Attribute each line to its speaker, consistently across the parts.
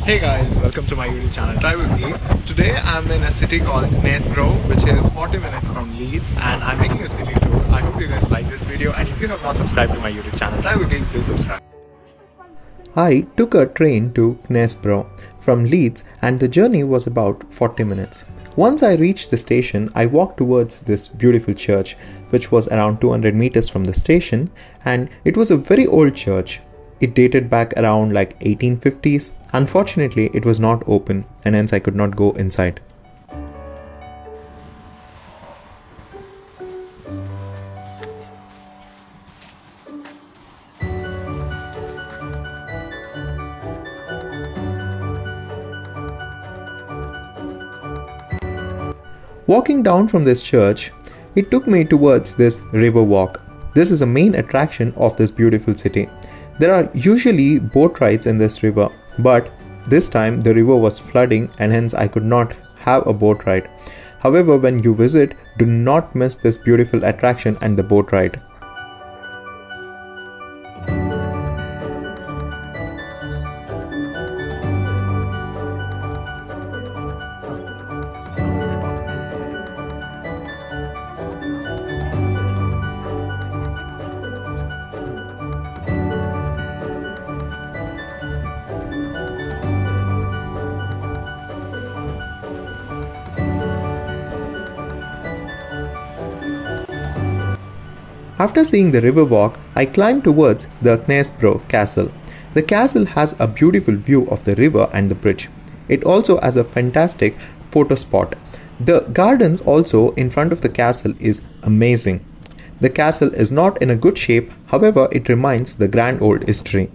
Speaker 1: Hey guys, welcome to my YouTube channel River Nidd. Today I'm in a city called Knaresborough, which is 40 minutes from Leeds, and I'm making a city tour. I hope you guys like this video, and if you have not subscribed to my YouTube channel River Nidd, please subscribe. I took a train to Knaresborough from Leeds and the journey was about 40 minutes. Once I reached the station, I walked towards this beautiful church, which was around 200 meters from the station, and it was a very old church. It dated back around like 1850s. Unfortunately, it was not open and hence I could not go inside. Walking down from this church, it took me towards this river walk. This is a main attraction of this beautiful city. There are usually boat rides in this river, but this time the river was flooding and hence I could not have a boat ride. However, when you visit, do not miss this beautiful attraction and the boat ride. After seeing the river walk, I climbed towards the Knaresborough Castle. The castle has a beautiful view of the river and the bridge. It also has a fantastic photo spot. The gardens also in front of the castle is amazing. The castle is not in a good shape, however it reminds the grand old history.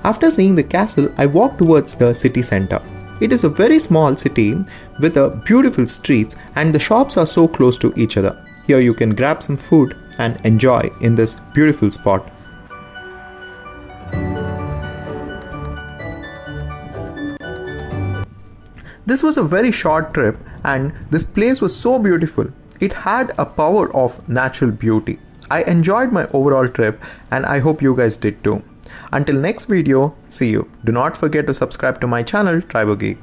Speaker 1: After seeing the castle, I walked towards the city center. It is a very small city with a beautiful streets and the shops are so close to each other. Here you can grab some food and enjoy in this beautiful spot. This was a very short trip and this place was so beautiful. It had a power of natural beauty. I enjoyed my overall trip and I hope you guys did too. Until next video, see you. Do not forget to subscribe to my channel, River Geek.